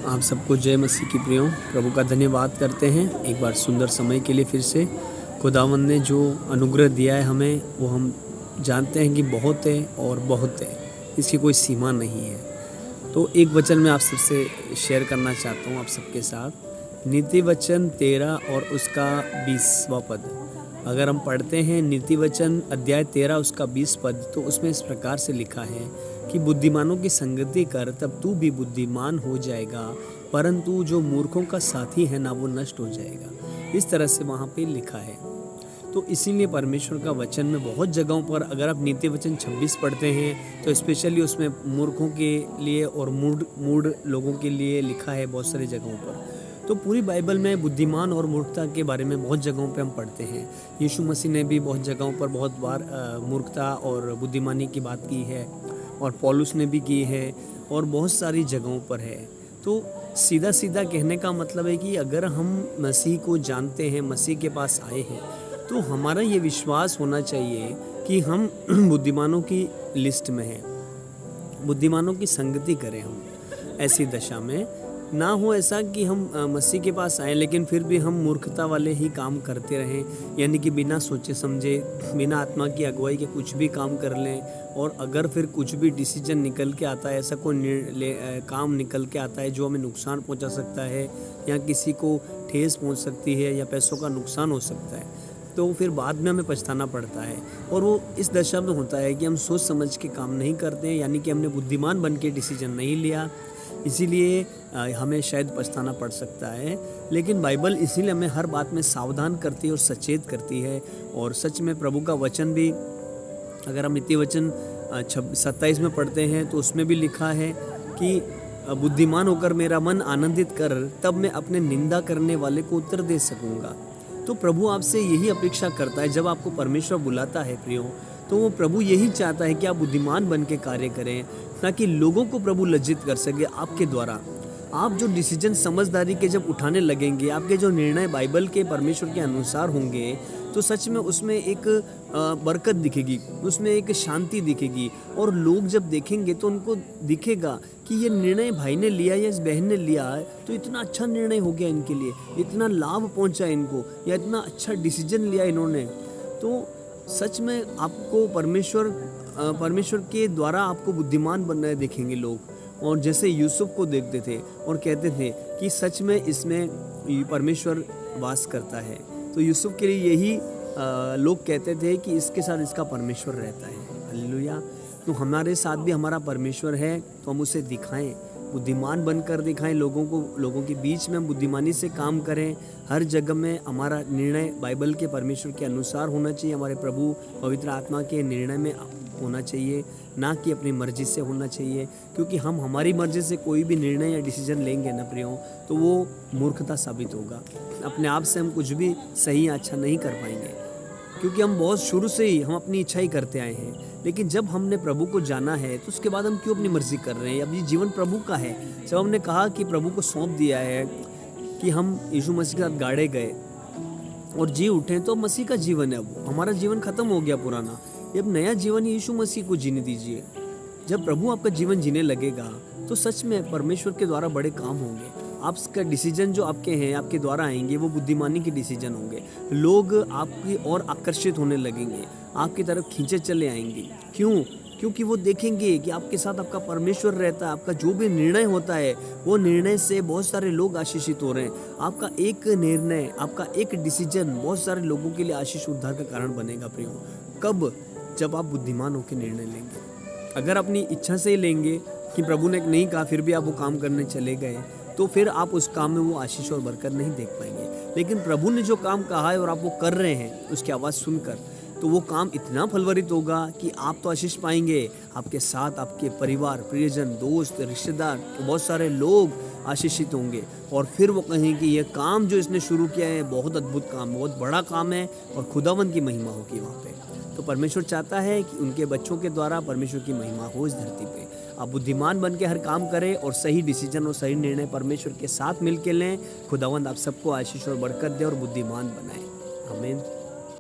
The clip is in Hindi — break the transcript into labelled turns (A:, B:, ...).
A: आप सबको जय मसीह की प्रियो। प्रभु का धन्यवाद करते हैं एक बार सुंदर समय के लिए। फिर से खुदावंद ने जो अनुग्रह दिया है हमें, वो हम जानते हैं कि बहुत है और बहुत है, इसकी कोई सीमा नहीं है। तो एक वचन मैं आप सबसे शेयर करना चाहता हूँ आप सबके साथ। नीति वचन 13 और उसका 20वां पद। अगर हम पढ़ते हैं नीति वचन अध्याय 13 उसका 20 पद, तो उसमें इस प्रकार से लिखा है कि बुद्धिमानों की संगति कर, तब तू भी बुद्धिमान हो जाएगा, परंतु जो मूर्खों का साथी है ना, वो नष्ट हो जाएगा। इस तरह से वहाँ पे लिखा है। तो इसीलिए परमेश्वर का वचन में बहुत जगहों पर, अगर आप नीति वचन 26 पढ़ते हैं तो स्पेशली उसमें मूर्खों के लिए और मूढ़ लोगों के लिए लिखा है बहुत सारी जगहों पर। तो पूरी बाइबल में बुद्धिमान और मूर्खता के बारे में बहुत जगहों पे हम पढ़ते हैं। यीशु मसीह ने भी बहुत जगहों पर बहुत बार मूर्खता और बुद्धिमानी की बात की है, और पौलुस ने भी की है, और बहुत सारी जगहों पर है। तो सीधा सीधा कहने का मतलब है कि अगर हम मसीह को जानते हैं, मसीह के पास आए हैं, तो हमारा ये विश्वास होना चाहिए कि हम बुद्धिमानों की लिस्ट में हैं, बुद्धिमानों की संगति करें। हम ऐसी दशा में ना हो ऐसा कि हम मसीह के पास आए लेकिन फिर भी हम मूर्खता वाले ही काम करते रहें, यानी कि बिना सोचे समझे, बिना आत्मा की अगुवाई के कुछ भी काम कर लें। और अगर फिर कुछ भी डिसीजन निकल के आता है, ऐसा कोई काम निकल के आता है जो हमें नुकसान पहुंचा सकता है, या किसी को ठेस पहुंच सकती है, या पैसों का नुकसान हो सकता है, तो फिर बाद में हमें पछताना पड़ता है। और वो इस दशा में होता है कि हम सोच समझ के काम नहीं करते हैं, यानी कि हमने बुद्धिमान बन के डिसीजन नहीं लिया, इसीलिए हमें शायद पछताना पड़ सकता है। लेकिन बाइबल इसीलिए हमें हर बात में सावधान करती है और सचेत करती है। और सच में प्रभु का वचन भी, अगर हम नीति वचन 27 में पढ़ते हैं तो उसमें भी लिखा है कि बुद्धिमान होकर मेरा मन आनंदित कर, तब मैं अपने निंदा करने वाले को उत्तर दे सकूंगा। तो प्रभु आपसे यही अपेक्षा करता है। जब आपको परमेश्वर बुलाता है प्रियो, तो वो प्रभु यही चाहता है कि आप बुद्धिमान बन के कार्य करें, ताकि लोगों को प्रभु लज्जित कर सके आपके द्वारा। आप जो डिसीजन समझदारी के जब उठाने लगेंगे, आपके जो निर्णय बाइबल के परमेश्वर के अनुसार होंगे, तो सच में उसमें एक बरकत दिखेगी, उसमें एक शांति दिखेगी। और लोग जब देखेंगे तो उनको दिखेगा कि ये निर्णय भाई ने लिया या इस बहन ने लिया है, तो इतना अच्छा निर्णय हो गया इनके लिए, इतना लाभ पहुंचा इनको, या इतना अच्छा डिसीजन लिया इन्होंने। तो सच में आपको परमेश्वर के द्वारा आपको बुद्धिमान बनना देखेंगे लोग। और जैसे यूसुफ को देखते थे और कहते थे कि सच में इसमें परमेश्वर वास करता है, तो यूसुफ के लिए यही लोग कहते थे कि इसके साथ इसका परमेश्वर रहता है। हालेलुया। तो हमारे साथ भी हमारा परमेश्वर है, तो हम उसे दिखाएं, बुद्धिमान बनकर दिखाएं लोगों के बीच में हम बुद्धिमानी से काम करें। हर जगह में हमारा निर्णय बाइबल के परमेश्वर के अनुसार होना चाहिए, हमारे प्रभु पवित्र आत्मा के निर्णय में होना चाहिए, ना कि अपनी मर्जी से होना चाहिए। क्योंकि हम हमारी मर्जी से कोई भी निर्णय या डिसीजन लेंगे ना प्रियो, तो वो मूर्खता साबित होगा। अपने आप से हम कुछ भी सही अच्छा नहीं कर पाएंगे, क्योंकि हम बहुत शुरू से ही हम अपनी इच्छा ही करते आए हैं। लेकिन जब हमने प्रभु को जाना है, तो उसके बाद हम क्यों अपनी मर्जी कर रहे हैं? अब ये जीवन प्रभु का है। जब हमने कहा कि प्रभु को सौंप दिया है, कि हम यीशु मसीह के साथ गाड़े गए और जी उठे, तो मसीह का जीवन है। अब हमारा जीवन खत्म हो गया पुराना, अब नया जीवन यीशु मसीह को जीने दीजिए। जब प्रभु आपका जीवन जीने लगेगा, तो सच में परमेश्वर के द्वारा बड़े काम होंगे। आपका डिसीजन जो आपके हैं, आपके द्वारा आएंगे, वो बुद्धिमानी के डिसीजन होंगे। लोग आपकी ओर आकर्षित होने लगेंगे, आपकी तरफ खींचे चले आएंगे। क्यों? क्योंकि वो देखेंगे कि आपके साथ आपका परमेश्वर रहता है। आपका जो भी निर्णय होता है, वो निर्णय से बहुत सारे लोग आशीषित हो रहे हैं। आपका एक निर्णय, आपका एक डिसीजन बहुत सारे लोगों के लिए आशीष उद्धार का कारण बनेगा प्रियो। कब? जब आप बुद्धिमान होकर निर्णय लेंगे। अगर अपनी इच्छा से ही लेंगे कि प्रभु ने नहीं कहा, फिर भी आप वो काम करने चले गए, तो फिर आप उस काम में वो आशीष और बरकत नहीं देख पाएंगे। लेकिन प्रभु ने जो काम कहा है और आप वो कर रहे हैं, उसकी आवाज़ सुनकर, तो वो काम इतना फलवरित होगा कि आप तो आशीष पाएंगे, आपके साथ आपके परिवार, प्रियजन, दोस्त, रिश्तेदार, बहुत सारे लोग आशीषित होंगे। और फिर वो कहें कि ये काम जो इसने शुरू किया है बहुत अद्भुत काम, बहुत बड़ा काम है, और खुदावंद की महिमा होगी वहाँ पे। तो परमेश्वर चाहता है कि उनके बच्चों के द्वारा परमेश्वर की महिमा हो इस धरती पे। आप बुद्धिमान बन के हर काम करें और सही डिसीजन और सही निर्णय परमेश्वर के साथ मिल के लें। खुदावंद आप सबको आशीष और बरकत दे और बुद्धिमान बनाए। आमीन।